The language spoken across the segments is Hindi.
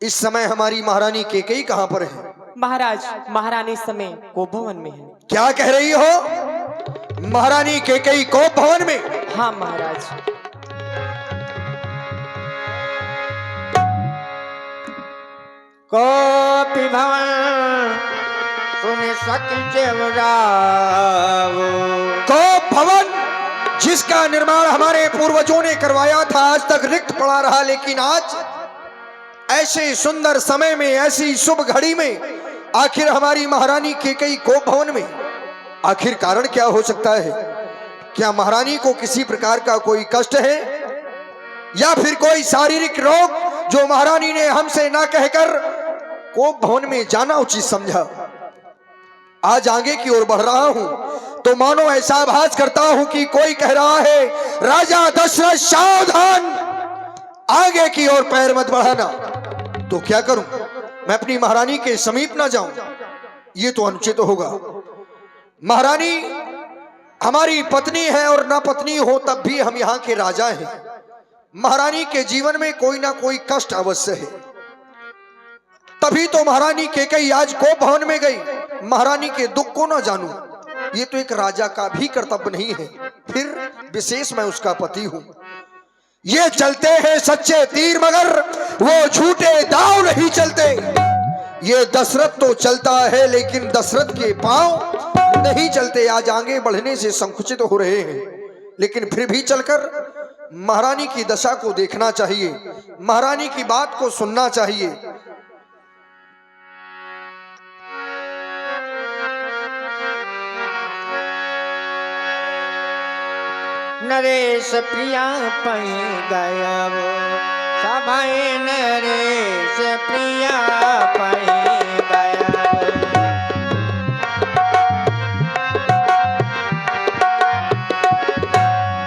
इस समय हमारी महारानी केकई कहाँ पर है? महाराज, महारानी इस समय कोप भवन में है। क्या कह रही हो? महारानी केकई कोप भवन में? हाँ महाराज। कोप भवन सुन सके कोप भवन जिसका निर्माण हमारे पूर्वजों ने करवाया था, आज तक रिक्त पड़ा रहा, लेकिन आज ऐसे सुंदर समय में, ऐसी शुभ घड़ी में आखिर हमारी महारानी केकई कोप भवन में, आखिर कारण क्या हो सकता है? क्या महारानी को किसी प्रकार का कोई कष्ट है या फिर कोई शारीरिक रोग जो महारानी ने हमसे ना कहकर कोप भवन में जाना उचित समझा? आज आगे की ओर बढ़ रहा हूं तो मानो ऐसा आभास करता हूं कि कोई कह रहा है, राजा दशरथ सावधान, आगे की ओर पैर मत बढ़ाना। तो क्या करूं? मैं अपनी महारानी के समीप ना जाऊं? ये तो अनुचित होगा। महारानी हमारी पत्नी है और ना पत्नी हो तब भी हम यहाँ के राजा हैं। महारानी के जीवन में कोई ना कोई कष्ट अवश्य है, तभी तो महारानी केकई आज कोप भवन में गई। महारानी के दुख को ना जानूं, ये तो एक राजा का भी कर्तव्य नहीं है, फिर विशेष मैं उसका पति हूं। ये चलते हैं सच्चे तीर मगर वो झूठे दाव नहीं चलते। ये दशरथ तो चलता है लेकिन दशरथ के पांव नहीं चलते। आज आगे बढ़ने से संकुचित हो रहे हैं, लेकिन फिर भी चलकर महारानी की दशा को देखना चाहिए, महारानी की बात को सुनना चाहिए। नरेश प्रिया पै गया वो सभाए, नरेश प्रिया पै गया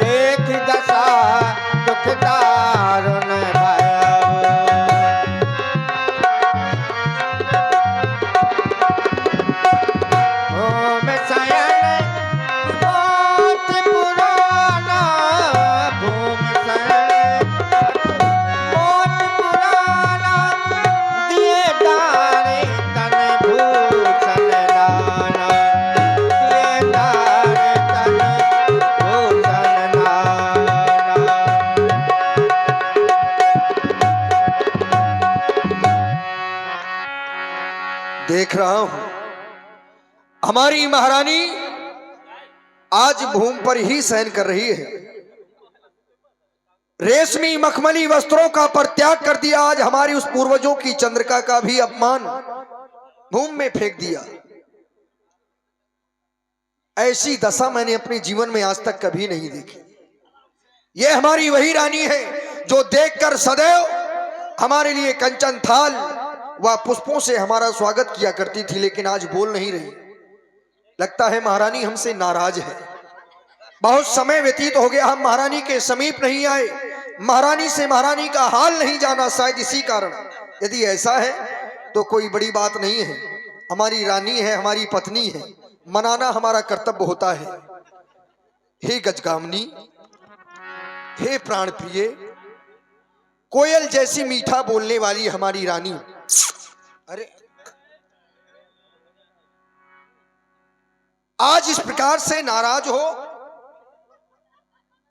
देख दशा दुख दारुण भया ओम शयन देख रहा हूं हमारी महारानी आज भूमि पर ही शयन कर रही है। रेशमी मखमली वस्त्रों का परित्याग कर दिया। आज हमारी उस पूर्वजों की चंद्रिका का भी अपमान भूमि में फेंक दिया। ऐसी दशा मैंने अपने जीवन में आज तक कभी नहीं देखी। यह हमारी वही रानी है जो देखकर सदैव हमारे लिए कंचन थाल व पुष्पों से हमारा स्वागत किया करती थी, लेकिन आज बोल नहीं रही। लगता है महारानी हमसे नाराज है। बहुत समय व्यतीत हो गया, हम महारानी के समीप नहीं आए, महारानी से महारानी का हाल नहीं जाना, शायद इसी कारण। यदि ऐसा है तो कोई बड़ी बात नहीं है। हमारी रानी है, हमारी पत्नी है, मनाना हमारा कर्तव्य होता है। हे गजगामिनी, हे प्राण प्रिय, कोयल जैसी मीठा बोलने वाली हमारी रानी, अरे आज इस प्रकार से नाराज हो,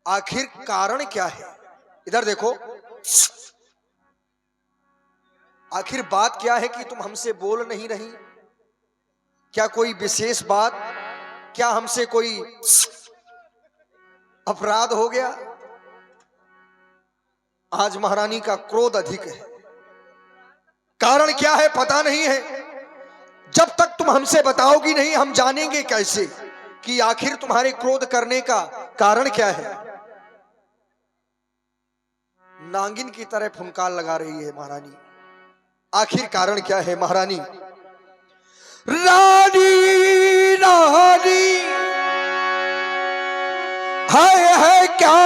आखिर कारण क्या है? इधर देखो, आखिर बात क्या है कि तुम हमसे बोल नहीं रही? क्या कोई विशेष बात? क्या हमसे कोई अपराध हो गया? आज महारानी का क्रोध अधिक है। कारण क्या है पता नहीं है। जब तक तुम हमसे बताओगी नहीं, हम जानेंगे कैसे कि आखिर तुम्हारे क्रोध करने का कारण क्या है? नागिन की तरह फुनकार लगा रही है महारानी। आखिर कारण क्या है महारानी? रानी रानी है क्या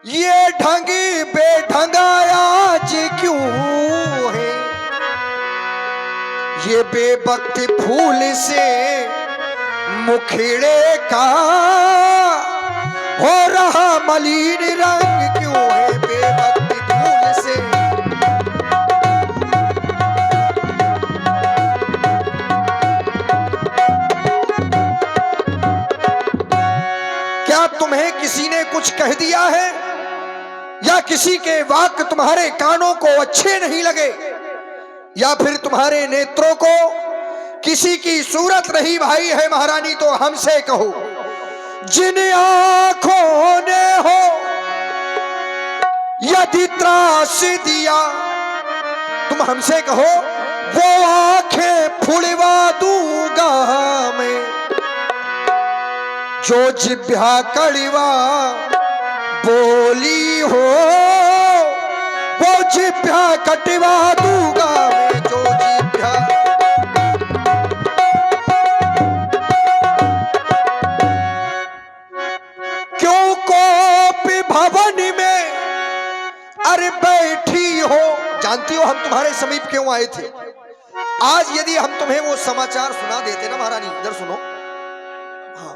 ये ढंगी बेढंगाया जी क्यों है? ये बेबख्त फूल से मुखड़े का हो रहा मलिन रंग क्यों है बेभक्ति फूल से। क्या तुम्हें किसी ने कुछ कह दिया है या किसी के वाक्य तुम्हारे कानों को अच्छे नहीं लगे या फिर तुम्हारे नेत्रों को किसी की सूरत नहीं भाई है महारानी, तो हमसे कहो। जिन आंखों ने हो यदि त्रास दिया, तुम हमसे कहो वो आंखें फुड़वा दूंगा मैं, जो जिभ्या कड़वा बोली हो वो जिभ्या कटवा दूंगा मैं, जो जिभ्या। क्यों कोपी भवन में अरे बैठी हो, जानती हो हम तुम्हारे समीप क्यों आए थे। आज यदि हम तुम्हें वो समाचार सुना देते ना महारानी, इधर सुनो, हाँ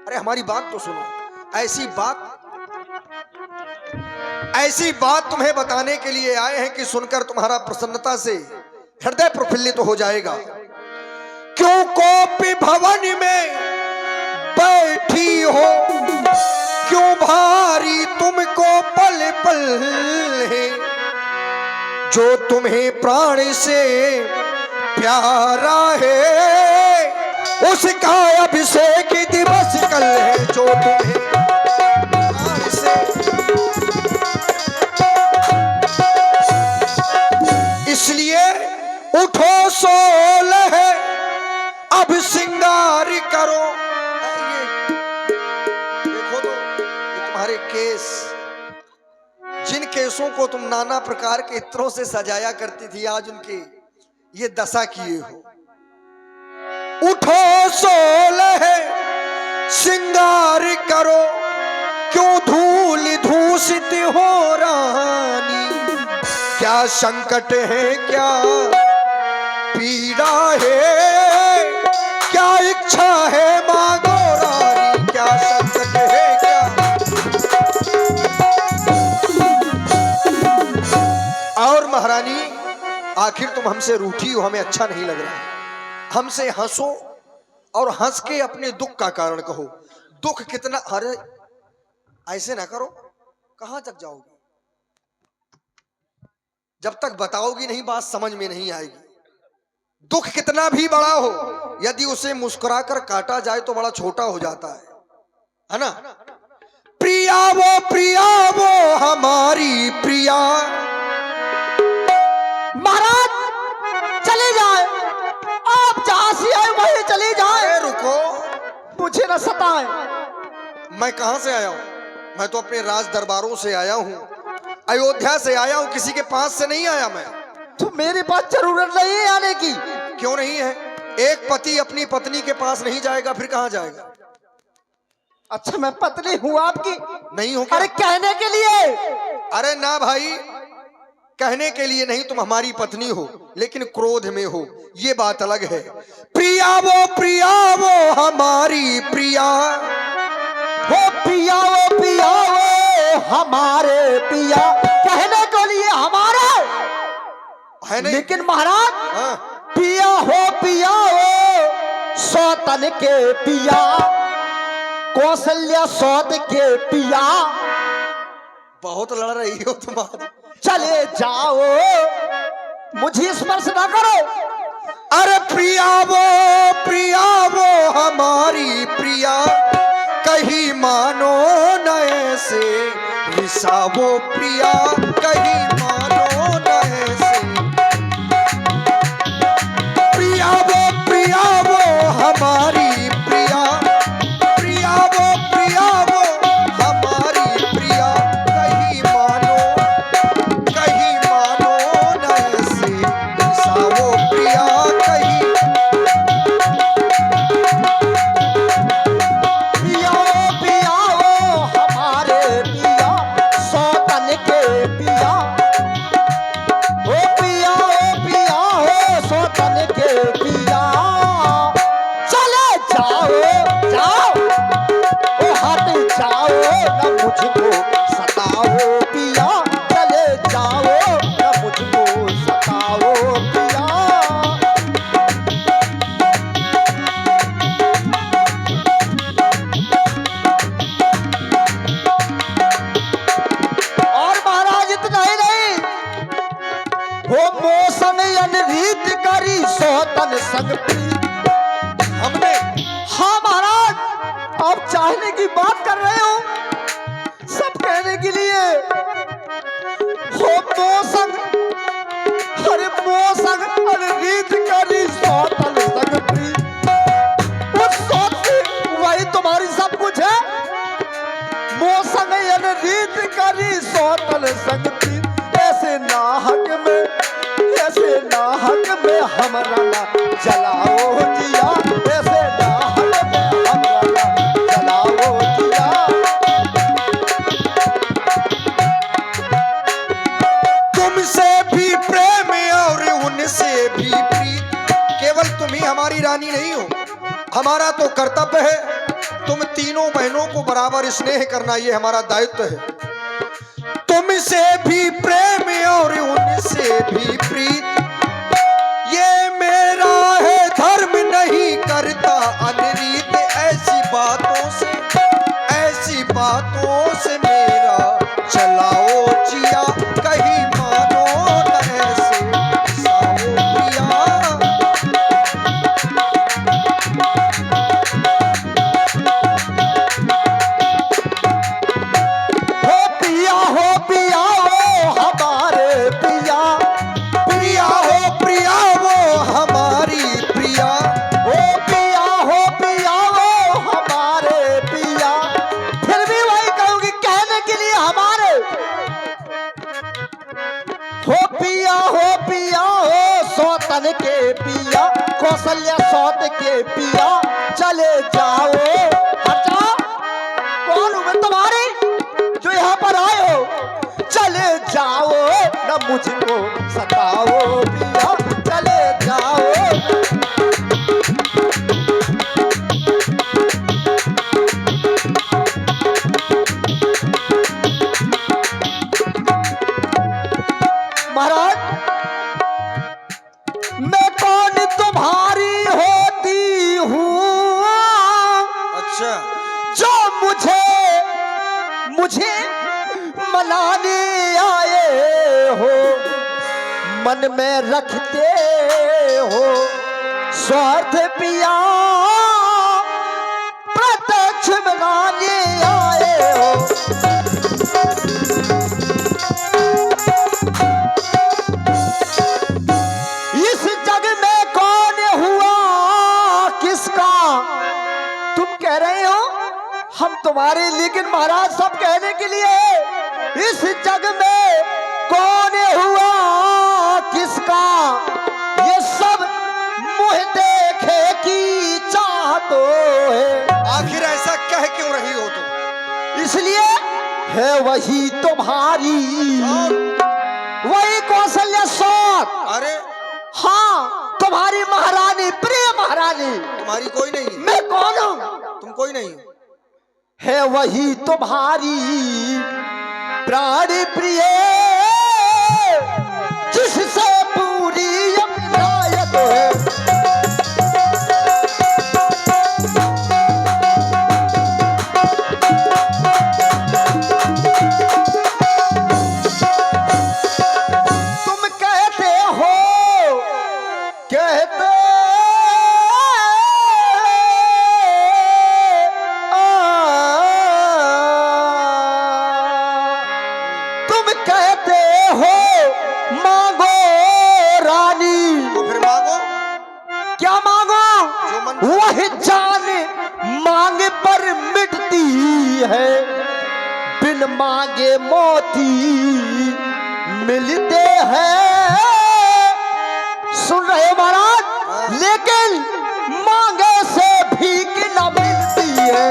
अरे हमारी बात तो सुनो। ऐसी बात तुम्हें बताने के लिए आए हैं कि सुनकर तुम्हारा प्रसन्नता से हृदय प्रफुल्लित हो जाएगा। क्यों कोपी भवन में बैठी हो, क्यों भारी तुमको पल पल है, जो तुम्हें प्राण से प्यारा है उसका अभिषेक दिवस कल है, जो तुम्हें प्राण से। इसलिए उठो सोल है अब श्रृंगार करो। देखो तो ये तुम्हारे केस, जिन केसों को तुम नाना प्रकार के इत्रों से सजाया करती थी, आज उनके ये दशा किए हो। उठो सोल है श्रृंगार करो, क्यों धूल धूसित हो रानी, क्या संकट है क्या पीड़ा है, क्या इच्छा है मांगो रानी, क्या संकट है क्या। और महारानी आखिर तुम हमसे रूठी हो, हमें अच्छा नहीं लग रहा है। हमसे हंसो और हंस के अपने दुख का कारण कहो। दुख कितना, अरे ऐसे ना करो, कहां तक जाओगी। जब तक बताओगी नहीं बात समझ में नहीं आएगी। दुख कितना भी बड़ा हो, यदि उसे मुस्कुराकर काटा जाए तो बड़ा छोटा हो जाता है ना। प्रिया वो हमारी प्रिया। महाराज चले जाए, आप जहां से आए वहीं चले जाए। रुको, मुझे न सताए। मैं कहां से आया हूं? मैं तो अपने राज दरबारों से आया हूं, अयोध्या से आया हूं, किसी के पास से नहीं आया मैं। तो मेरे पास जरूरत नहीं है आने की। क्यों नहीं है? एक पति अपनी पत्नी के पास नहीं जाएगा फिर कहां जाएगा? अच्छा मैं पत्नी हूँ आपकी? नहीं हो क्या? अरे कहने के लिए। अरे ना भाई, कहने के लिए नहीं, तुम हमारी पत्नी हो लेकिन क्रोध में हो, ये बात अलग है। प्रिया वो हमारी प्रिया, वो पिया वो हमारे पिया, कहने के लिए हमारे है नहीं? लेकिन महाराज हाँ। पिया हो सौतन के पिया, कौशल्या सौत के पिया। बहुत लड़ रही हो तुम आज। चले जाओ, मुझे स्पर्श ना करो। अरे प्रिया वो हमारी प्रिया, कहीं मानो न ऐसे रिसा वो प्रिया, कहीं मानो न ऐसे। प्रिया वो हमारी प्रिया, प्रिया वो हमारी प्रिया, कहीं मानो न ऐसे रिसा वो प्रिया, कहीं। पिया वो हमारे पिया, सौतन के पिया, न मुझको सताओ पिया, चले जाओ न मुझको सताओ पिया। और महाराज इतना ही नहीं, हो मौसम अनरीत करी सोतन संग प्रीत। हमने हाँ महाराज, आप चाहने की बात कर रहे हो, सब कहने के लिए हो मौसम, अरे मौसम अनरीत करी सोतन संग प्रीत। उस सोत से वही तुम्हारी सब कुछ है। मौसम अनरीत करी सोतन संग प्रीत। ऐसे नाहक में, ऐसे नाहक में हमरा ना जलाओ दिया, ऐसे नाहक में हमरा ना जलाओ दिया। तुमसे भी प्रेम और उनसे भी प्रीत। केवल तुम ही हमारी रानी नहीं हो, हमारा तो कर्तव्य है तुम तीनों बहनों को बराबर स्नेह करना, ये हमारा दायित्व है। तुमसे भी प्रेम और उनसे भी प्रीत, ये मेरा है धर्म नहीं करता अनरीत। ऐसी बातों से मेरा चलाओ जिया, कहीं मानो न ऐसे साओ पिया। हो पिया वो हमारे पिया, प्रिया वो हमारी प्रिया। हो पिया वो हमारे पिया। फिर भी वही कहूंगी कहने के लिए हमारे। हो पिया हो सौतन के पिया, कौशल्या सौत के पिया, चले जाओ। हटा, कौन हूं मैं तुम्हारी जो यहाँ पर आए हो? चले जाओ न मुझको सताओ पिया, चले जाओ। महाराज, मैं कौन तुम्हारी होती हूँ अच्छा, जो मुझे मनाने आए हो, मन में रखते हो स्वार्थ पिया, प्रत्यक्ष मनाने आए हो। इस जग में कौन हुआ किसका? तुम कह रहे हो हम तुम्हारे, लेकिन महाराज सब कहने के लिए इस जग में कौन हुआ किसका? ये सब मुँह देखे की चाहत है। आखिर ऐसा कह क्यों रही हो तुम? इसलिए है वही तुम्हारी, वही कौशल्या सौत। अरे हाँ, तुम्हारी महारानी, प्रिय महारानी। तुम्हारी कोई नहीं, मैं कौन हूँ? तुम कोई नहीं। है वही तुम्हारी प्राणी प्रिय, जिससे पूरी अपनायत है। तुम कहते हो, कहते कहते हो मांगो रानी, तो फिर मांगो, क्या मांगो? जो मन वही जान मांगे पर मिटती है, बिन मांगे मोती मिलते हैं। सुन रहे हो महाराज? लेकिन मांगे से भीख न मिलती है।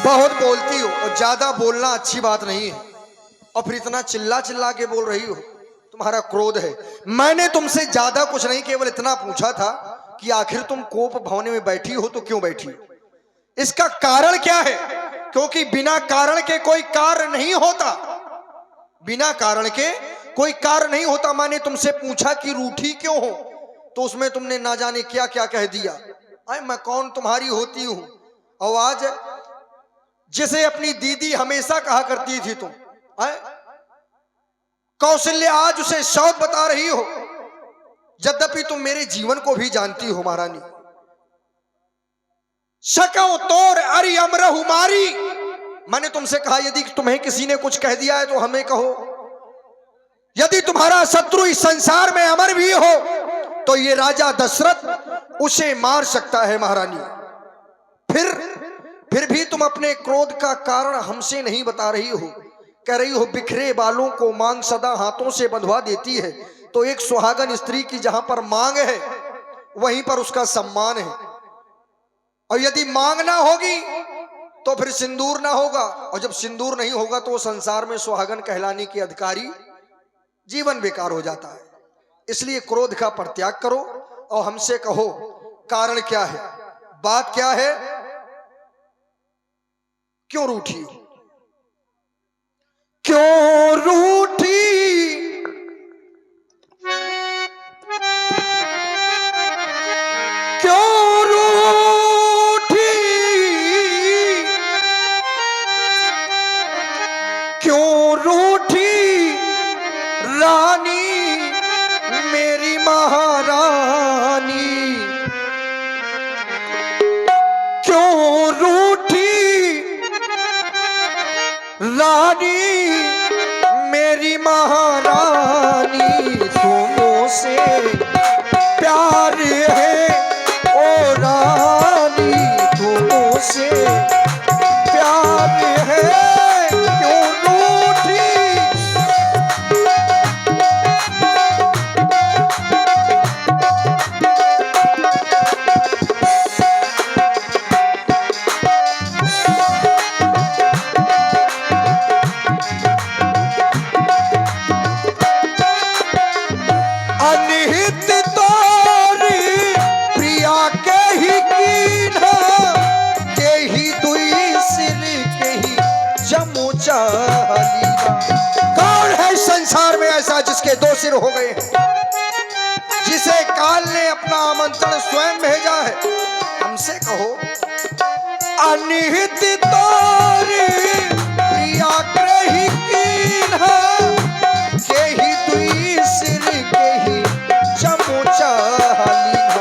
बहुत बोलती हो और ज्यादा बोलना अच्छी बात नहीं है। और फिर इतना चिल्ला चिल्ला के बोल रही हो, तुम्हारा क्रोध है। मैंने तुमसे ज्यादा कुछ नहीं, केवल इतना पूछा था कि आखिर तुम कोप भवने में बैठी हो तो क्यों बैठी हो, इसका कारण क्या है? क्योंकि बिना कारण के कोई कार्य नहीं होता, बिना कारण के कोई कार्य नहीं होता। मैंने तुमसे पूछा कि रूठी क्यों हो, तो उसमें तुमने ना जाने क्या क्या कह दिया। अरे मैं कौन तुम्हारी होती हूं? और आज जिसे अपनी दीदी हमेशा कहा करती थी तुम, कौशल्या, आज उसे शौक बता रही हो, यद्यपि तुम मेरे जीवन को भी जानती हो महारानी। शकौ तोर अरि अमरहु मारी, मैंने तुमसे कहा यदि तुम्हें किसी ने कुछ कह दिया है तो हमें कहो। यदि तुम्हारा शत्रु इस संसार में अमर भी हो तो ये राजा दशरथ उसे मार सकता है महारानी। फिर भी तुम अपने क्रोध का कारण हमसे नहीं बता रही हो। कह रही हो बिखरे बालों को मांग सदा हाथों से बंधवा देती है। तो एक सुहागन स्त्री की जहां पर मांग है वहीं पर उसका सम्मान है, और यदि मांग ना होगी तो फिर सिंदूर ना होगा, और जब सिंदूर नहीं होगा तो संसार में सुहागन कहलाने के अधिकारी, जीवन बेकार हो जाता है। इसलिए क्रोध का परित्याग करो और हमसे कहो कारण क्या है, बात क्या है, क्यों रूठी हो, क्यों रूठी, क्यों रूठी, क्यों रूठी रानी मेरी महारानी, क्यों रूठी रानी मेरी महारानी। तुमों से प्यार है ओ रानी, तुमों से प्यार है, क्यों रूठी। अनिहित तोरी प्रिया के ही कीन्हा, के ही दुई सिर के ही जमू चालीना। कौन है संसार में ऐसा जिसके दो सिर हो गए हैं, जिसे काल ने अपना आमंत्रण स्वयं भेजा है? हमसे कहो अनिहित तोरी प्रिया के ही कीन्हा, के ही दुई सिर के ही जमू चालीना।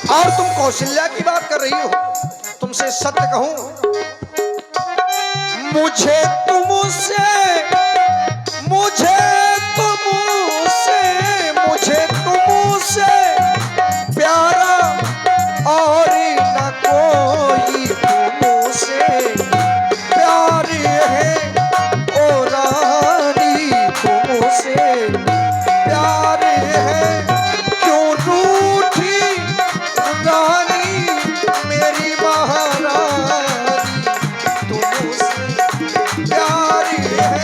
और तुम कौशल्या की बात कर रही हो। तुमसे सत्य कहूं, मुझे तुमसे, मुझे तुमसे, मुझे तुमसे प्यारा और न कोई, तुमसे प्यार है ओ रानी, तुमसे प्यार है, क्यों रूठी रानी मेरी महारानी, तुमसे प्यार है।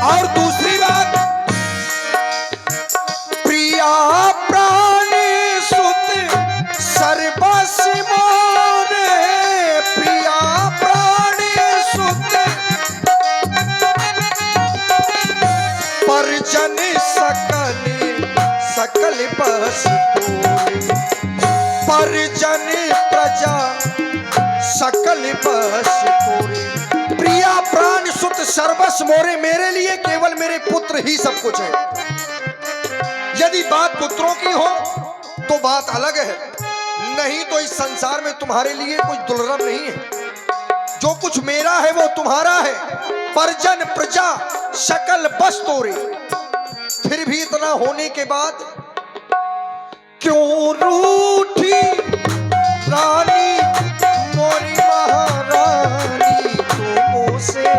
और दूसरी बात, प्रिया प्राणी सुत सर्वस मोरे, प्रिया प्राणी सुत परजन सकल, सकल बस तोरे, परजन प्रजा सकल बस तोरे। प्रिया प्राण सुत सर्वस्व मोरे, मेरे लिए केवल मेरे पुत्र ही सब कुछ है। यदि बात पुत्रों की हो तो बात अलग है, नहीं तो इस संसार में तुम्हारे लिए कुछ दुर्लभ नहीं है। जो कुछ मेरा है वो तुम्हारा है। परजन प्रजा सकल बस तोरे। फिर भी इतना होने के बाद क्यों रूठी रानी मोरी महारानी, तुमसे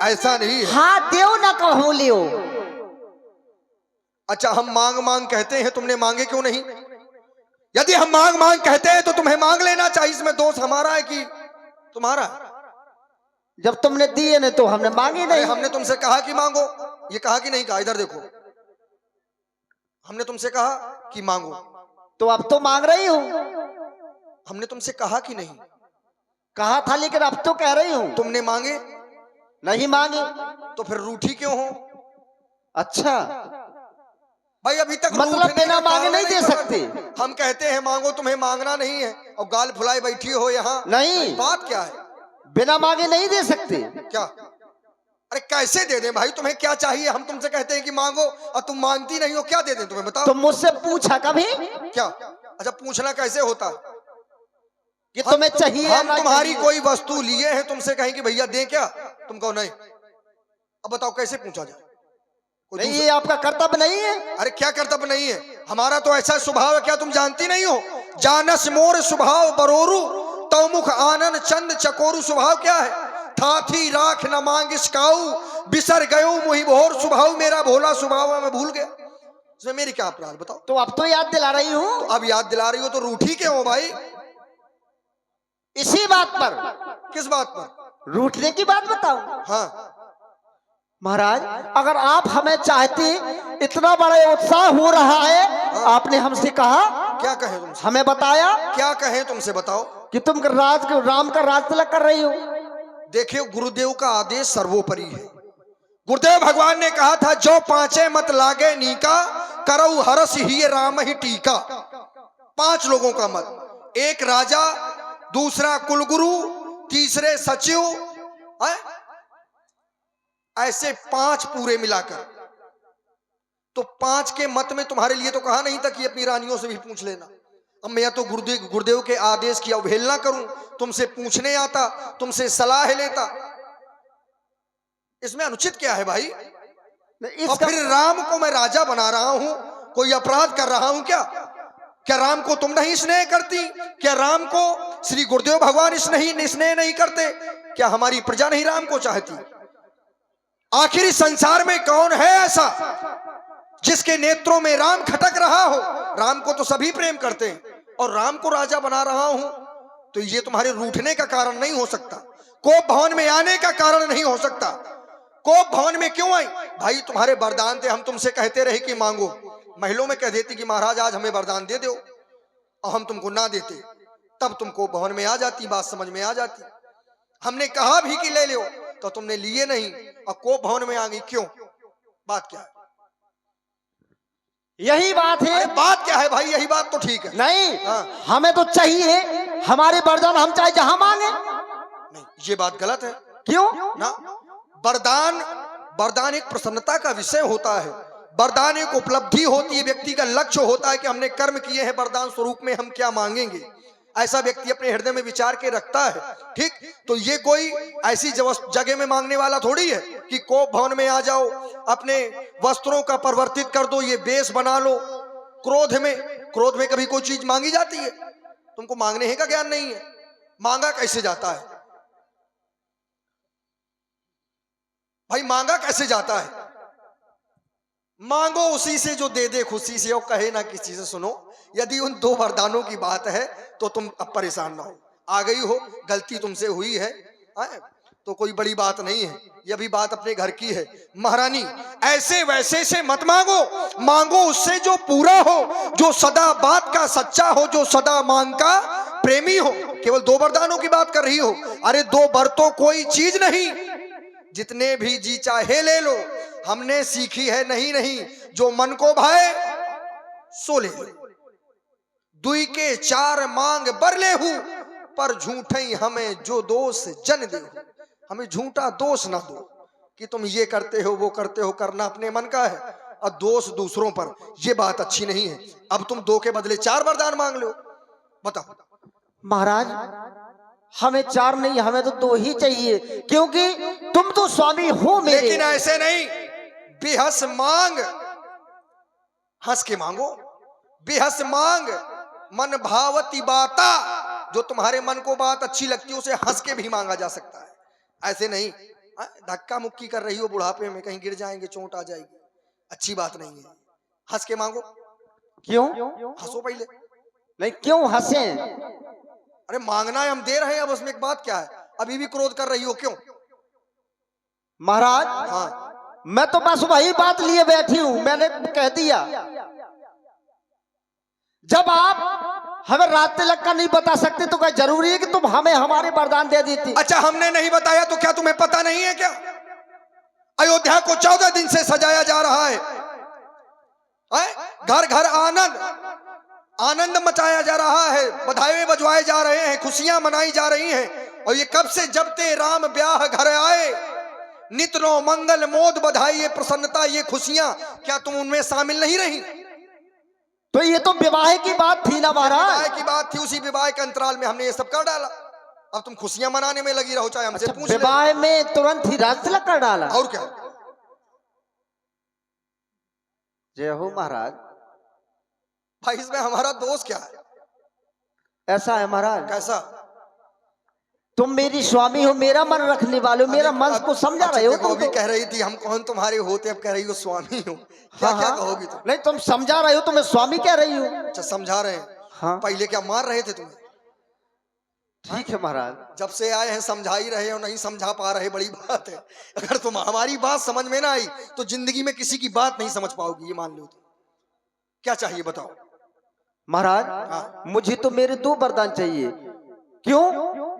ऐसा नहीं है। हाँ देव ना कहूँ लियो। अच्छा, हम मांग मांग कहते हैं, तुमने मांगे क्यों नहीं? यदि हम मांग मांग कहते हैं तो तुम्हें मांग लेना चाहिए। इसमें दोष हमारा है कि तुम्हारा? जब तुमने दिए नहीं तो हमने मांगी अरे नहीं। हमने तुमसे कहा कि मांगो, ये कहा कि नहीं कहा? इधर देखो, हमने तुमसे कहा कि मांगो, तो अब तो मांग रही हूँ। हमने तुमसे कहा कि नहीं? कहा था, लेकिन अब तो कह रही हूँ। तुमने मांगे नहीं मांगे तो फिर रूठी क्यों हो? अच्छा, भाई अभी तक मतलब रूठने बिना का मांगे कारण नहीं दे पता। सकते। हम कहते हैं मांगो, तुम्हें मांगना नहीं है और गाल फुलाए बैठी हो यहाँ। नहीं। बात क्या है? बिना मांगे नहीं दे सकते। क्या? अरे कैसे दे दें भाई? तुम्हें क्या चाहिए? हम तुमसे कहते हैं कि मांगो और तुम मांगती नहीं हो, क्या दे दें तुम्हें? बताओ। तुम मुझसे पूछा कभी क्या? अच्छा, पूछना कैसे होता है कि तुम्हें चाहिए या हम ना तुम्हारी चाहिए? कोई वस्तु लिए हैं, तुमसे कहें कि भैया दें क्या, तुम कहो नहीं। अब बताओ कैसे पूछा जाए? कोई नहीं, दूसरा- ये आपका कर्तव्य नहीं है। अरे क्या कर्तव्य नहीं है? हमारा तो ऐसा स्वभाव है, क्या तुम जानती नहीं हो? जानस मोर स्वभाव बरोरू, तो मुख आनन चंद चकोरू। स्वभाव क्या है? थाथी राख न मांग इसकाऊ, बिसर गयो मुहि भोर स्वभाव। मेरा भोला स्वभाव है, मैं भूल गया। इसमें मेरी क्या अपराध? बताओ। तो अब तो याद दिला रही हूँ। तो अब याद दिला रही हो तो रूठी क्यों हो भाई? इसी बात पर, किस बात पर? रूठने की बात बताऊं। हाँ, महाराज, अगर आप हमें चाहती, इतना बड़ा उत्साह हो रहा है, आपने हमसे कहा, क्या कहे तुमसे? हमें बताया क्या कहे तुमसे? बताओ। कि तुम राम का राज तिलक कर रही हो। देखिए, गुरुदेव का आदेश सर्वोपरि है। गुरुदेव भगवान ने कहा था, जो पांचे मत लागे नीका, करऊ हरस ही राम ही टीका। 5 लोगों का मत, एक राजा, दूसरा कुलगुरु, तीसरे सचिव, ऐसे 5 पूरे मिलाकर। तो 5 के मत में तुम्हारे लिए तो कहा नहीं था कि अपनी रानियों से भी पूछ लेना। अब मैं तो गुरुदेव के आदेश की अवहेलना करूं? तुमसे पूछने आता, तुमसे सलाह लेता, इसमें अनुचित क्या है भाई? और फिर राम को मैं राजा बना रहा हूं, कोई अपराध कर रहा हूं क्या? क्या राम को तुम नहीं स्नेह करती? क्या राम को श्री गुरुदेव भगवान स्नेह नहीं करते? क्या हमारी प्रजा नहीं राम को चाहती? आखिर इस संसार में कौन है ऐसा जिसके नेत्रों में राम खटक रहा हो? राम को तो सभी प्रेम करते हैं, और राम को राजा बना रहा हूं, तो ये तुम्हारे रूठने का कारण नहीं हो सकता, कोप भवन में आने का कारण नहीं हो सकता। कोप भवन में क्यों आई? भाई तुम्हारे वरदान थे, हम तुमसे कहते रहे कि मांगो। महलों में कह देती कि महाराज आज हमें वरदान दे दो, और हम तुमको ना देते, तब तुम कोप भवन में आ जाती, बात समझ में आ जाती। हमने कहा भी कि ले लो, तो तुमने लिए नहीं और कोप भवन में आ गई। क्यों? बात क्या है? यही बात है। अरे बात क्या है भाई? यही बात तो ठीक है। नहीं, हाँ। हमें तो चाहिए हमारे वरदान, हम चाहे जहां मांगे। नहीं, ये बात गलत है। क्यों ना, वरदान एक प्रसन्नता का विषय होता है, वरदान एक उपलब्धि होती है, व्यक्ति का लक्ष्य होता है कि हमने कर्म किए हैं, वरदान स्वरूप में हम क्या मांगेंगे, ऐसा व्यक्ति अपने हृदय में विचार के रखता है। ठीक, तो ये कोई ऐसी जगह में मांगने वाला थोड़ी है कि कोप भवन में आ जाओ, अपने वस्त्रों का परिवर्तित कर दो, ये वेश बना लो। क्रोध में कभी कोई चीज मांगी जाती है? तुमको मांगने का ज्ञान नहीं है। मांगा कैसे जाता है भाई? मांगा कैसे जाता है? मांगो उसी से जो दे दे खुशी से, और कहे ना किसी से। सुनो, यदि उन 2 वरदानों की बात है तो तुम अब परेशान ना हो। आ गई हो, गलती तुमसे हुई है, तो कोई बड़ी बात नहीं है, यह भी बात अपने घर की है। महारानी, ऐसे वैसे से मत मांगो, मांगो उससे जो पूरा हो, जो सदा बात का सच्चा हो, जो सदा मांग का प्रेमी हो। केवल 2 वरदानों की बात कर रही हो? अरे 2 वर तो कोई चीज नहीं, जितने भी जी चाहे ले लो। हमने सीखी है नहीं, जो मन को भाए सो ले लो। 2 के 4 मांग बर ले हूं, पर झूठे हमें जो दोष जन दे। हमें झूठा दोष ना दो कि तुम ये करते हो, वो करते हो। करना अपने मन का है और दोष दूसरों पर, ये बात अच्छी नहीं है। अब तुम 2 के बदले 4 वरदान मांग लो। बताओ। महाराज, हमें 4 नहीं, हमें तो 2 ही चाहिए, क्योंकि तुम तो स्वामी हो मेरे। लेकिन ऐसे नहीं, बेहस मांग, हंस के मांगो। बेहस मांग, मन भावती बाता। जो तुम्हारे मन को बात अच्छी लगती है उसे हंस के भी मांगा जा सकता है, ऐसे नहीं। धक्का मुक्की कर रही हो बुढ़ापे में, कहीं गिर जाएंगे, चोट आ जाएगी, अच्छी बात नहीं है। हंस के मांगो। क्यों? हंसो पहले। नहीं, क्यों हंसे? अरे मांगना है, हम दे रहे हैं, अब उसमें एक बात क्या है? अभी भी क्रोध कर रही हो क्यों? महाराज, हाँ, मैं तो बस वही बात लिए बैठी हूं, मैंने कह दिया। जब आप हमें रात तिलक का नहीं बता सकते तो क्या जरूरी है कि तुम हमें हमारे वरदान दे देती? अच्छा, हमने नहीं बताया तो क्या तुम्हें पता नहीं है क्या? अयोध्या को 14 दिन से सजाया जा रहा है, घर घर आनंद मचाया जा रहा है, बधाई बजवाए जा रहे हैं, खुशियां मनाई जा रही हैं। और ये कब से? जब ते राम ब्याह घर आए, नित नो मंगल मोद बधाई, ये प्रसन्नता, ये खुशियां, क्या तुम उनमें शामिल नहीं रही? तो ये तो विवाह की बात थी ना महाराज? विवाह की बात थी, उसी विवाह के अंतराल में हमने ये सब कर डाला। अब तुम खुशियां मनाने में लगी रहो, चाहे हमसे पूछ ले। विवाह में तुरंत ही रात तिलक कर डाला? और क्या? जय हो महाराज। भाई इसमें हमारा दोष क्या है? ऐसा है महाराज, कैसा? तुम मेरी स्वामी हो, मेरा मन रखने वाले हो, मेरा मन को समझा रहे हो। देखो, तुम अभी तो कह रही थी हम कौन तुम्हारे होते, अब कह रही हो स्वामी हो। क्या क्या कहोगी तुम? नहीं, तुम समझा रहे हो तो मैं स्वामी कह रही हूँ। अच्छा, समझा रहे हैं। हाँ, पहले क्या मार रहे थे तुम्हें? ठीक है महाराज। जब से आए हैं समझा ही रहे हो, नहीं समझा पा रहे, बड़ी बात है। अगर तुम हमारी बात समझ में ना आई तो जिंदगी में किसी की बात नहीं समझ पाओगी, ये मान लो। तो क्या चाहिए बताओ महाराज? हाँ। मुझे तो मेरे 2 वरदान चाहिए। क्यों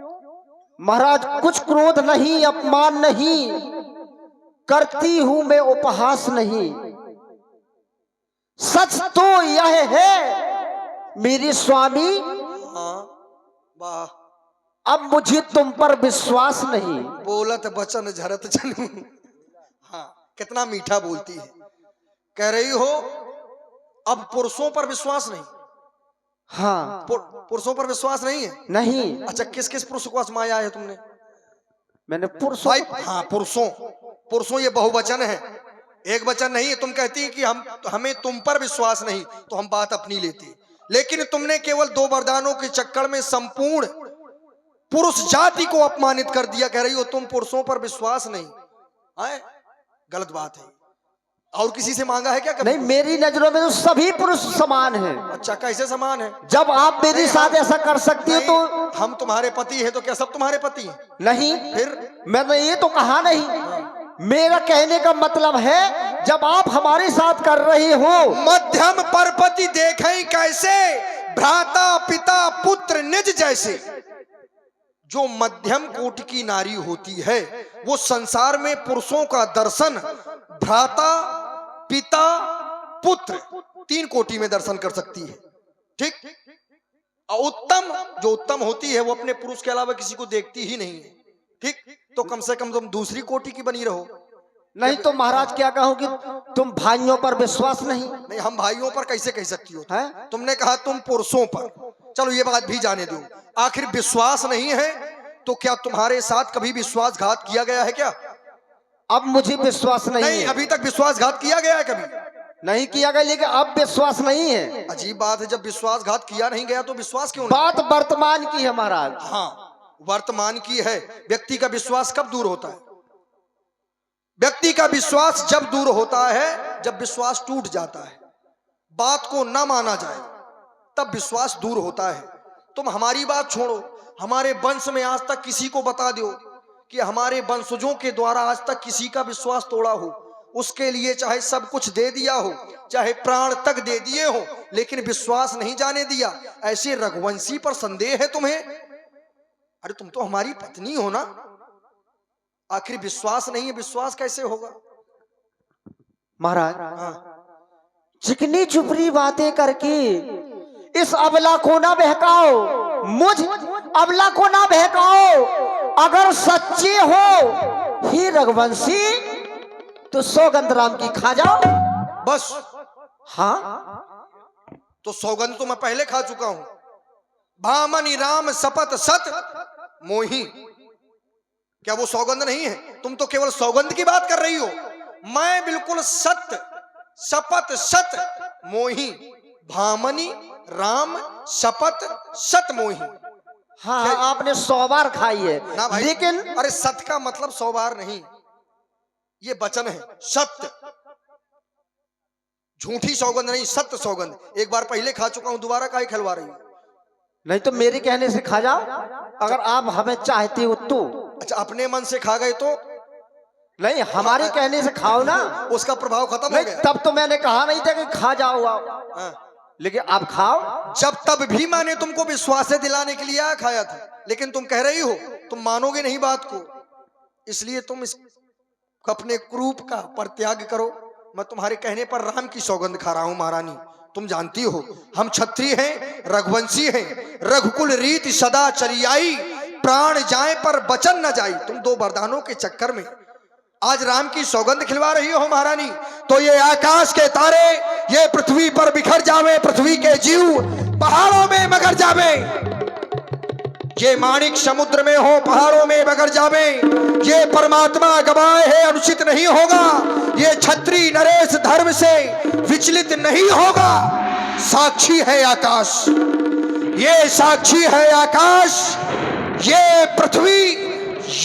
महाराज? कुछ क्रोध नहीं, अपमान नहीं करती हूं मैं, उपहास नहीं। सच तो यह है मेरी स्वामी, हाँ, वाह, अब मुझे तुम पर विश्वास नहीं। बोलत बचन झरत जनू। हाँ, कितना मीठा बोलती है। कह रही हो अब पुरुषों पर विश्वास नहीं? हाँ, पुरुषों पर विश्वास नहीं है? नहीं। अच्छा, किस किस पुरुष को आजमाया है तुमने? मैंने पुरुषों भाई हाँ, पुरुषों ये बहुवचन है, एक वचन नहीं है। तुम कहती कि हमें तुम पर विश्वास नहीं, तो हम बात अपनी लेते, लेकिन तुमने केवल 2 वरदानों के चक्कर में संपूर्ण पुरुष जाति को अपमानित कर दिया। कह रही हो तुम पुरुषों पर विश्वास नहीं है, गलत बात है। और किसी से मांगा है क्या कभी? नहीं, मेरी नजरों में तो सभी पुरुष समान हैं। अच्छा, कैसे समान है? जब आप मेरे साथ ऐसा कर सकती हो तो। हम तुम्हारे पति है तो क्या सब तुम्हारे पति हैं? नहीं, फिर मैंने ये तो कहा नहीं। मेरा कहने का मतलब है जब आप हमारे साथ कर रहे हो। मध्यम परपति देखें कैसे, भ्राता पिता पुत्र निज जैसे। जो मध्यम कोटि की नारी होती है वो संसार में पुरुषों का दर्शन भ्राता पिता पुत्र 3 कोटि में दर्शन कर सकती है। ठीक? और उत्तम, जो उत्तम होती है वो अपने पुरुष के अलावा किसी को देखती ही नहीं है। ठीक? तो कम से कम तुम दूसरी कोटि की बनी रहो। नहीं तो महाराज क्या कहूं कि तुम भाइयों पर विश्वास नहीं? नहीं, हम भाइयों पर कैसे कह सकती हो? है? तुमने कहा तुम पुरुषों पर, चलो ये बात भी जाने दो। आखिर विश्वास नहीं है तो क्या तुम्हारे साथ कभी विश्वासघात किया गया है क्या? अब मुझे विश्वास नहीं नहीं, है। अभी तक विश्वासघात किया गया है कभी? नहीं किया गया, लेकिन अब विश्वास नहीं है। अजीब बात है, जब विश्वासघात किया नहीं गया तो विश्वास क्यों नहीं? बात वर्तमान की है महाराज। हाँ, वर्तमान की है। व्यक्ति का विश्वास कब दूर होता है? व्यक्ति का विश्वास जब दूर होता है जब विश्वास टूट जाता है, बात को ना माना जाए, तब विश्वास दूर होता है। तुम हमारी बात छोड़ो, हमारे वंश में आज तक किसी को बता दो कि हमारे वंशजों के द्वारा आज तक किसी का विश्वास तोड़ा हो, उसके लिए चाहे सब कुछ दे दिया हो, चाहे प्राण तक दे दिए हो, लेकिन विश्वास नहीं जाने दिया। ऐसे रघुवंशी पर संदेह है तुम्हें? अरे तुम तो हमारी पत्नी हो ना, आखिर विश्वास नहीं है, विश्वास कैसे होगा? महाराज, हाँ। चिकनी चुपड़ी बातें करके इस अबला को ना बहकाओ, मुझ अबला को ना बहकाओ। अगर सच्चे हो ही रघुवंशी तो सौगंध राम की खा जाओ बस। हाँ, तो सौगंध तो मैं पहले खा चुका हूं। भामनी राम सपत सत मोही, क्या वो सौगंध नहीं है? तुम तो केवल सौगंध की बात कर रही हो। मैं बिल्कुल सत्य शपथ सत मोही, भामनी राम शपथ सत मोही। हाँ हाँ, आपने 100 बार खाई है ना भाई, लेकिन अरे सत्य का मतलब 100 बार नहीं, ये वचन है सत्य, झूठी सौगंध नहीं, सत्य सौगंध। एक बार पहले खा चुका हूं, दोबारा काहे खिलवा रही हूं? नहीं तो मेरे कहने से खा जाओ, अगर आप हमें चाहते हो तो। अच्छा, अपने मन से खा गए तो नहीं, हमारे कहने से खाओ ना। उसका प्रभाव खत्म हो नहीं, गया। तब तो मैंने कहा नहीं था कि खा जाओ आप, हाँ। लेकिन आप खाओ। जब तब भी मैंने तुमको विश्वास से दिलाने के लिए खाया था, लेकिन तुम कह रही हो तुम मानोगे नहीं बात को, इसलिए तुम इस अपने क्रूप का परित्याग करो। मैं तुम्हारे कहने पर राम की सौगंध खा रहा हूं महारानी। तुम जानती हो हम क्षत्रिय हैं, रघुवंशी हैं, रघुकुल रीति सदा चली आई, प्राण जाए पर वचन न जाई। तुम दो वरदानों के चक्कर में आज राम की सौगंध खिलवा रही हो महारानी। तो ये आकाश के तारे ये पृथ्वी पर बिखर जावे, पृथ्वी के जीव पहाड़ों में मगर जावे, ये माणिक समुद्र में हो पहाड़ों में बगर जावे, ये परमात्मा गवाए है अनुचित नहीं होगा, ये छत्री नरेश धर्म से विचलित नहीं होगा। साक्षी है आकाश, ये साक्षी है आकाश, ये पृथ्वी,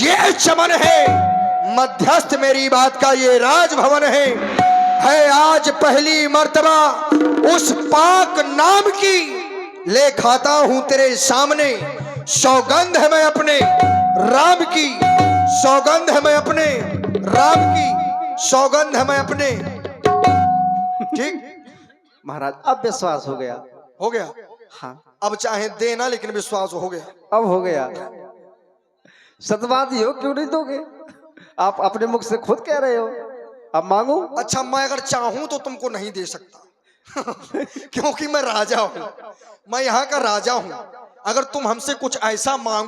ये चमन है, मध्यस्थ मेरी बात का ये राजभवन है आज पहली मर्तबा उस पाक नाम की ले खाता हूं तेरे सामने। सौगंध है मैं अपने राम की, सौगंध है मैं अपने राम की, सौगंध है मैं अपने। ठीक महाराज, अब विश्वास हो गया। हो गया? हाँ, अब चाहे देना, लेकिन विश्वास हो गया। अब हो गया। सतबादी हो, क्यों नहीं दोगे? आप अपने मुख से खुद कह रहे हो। अब मांगू? अच्छा, मैं अगर चाहूं तो तुमको नहीं दे सकता क्योंकि मैं राजा हूं, मैं यहाँ का राजा हूं। अगर तुम हमसे कुछ ऐसा मांग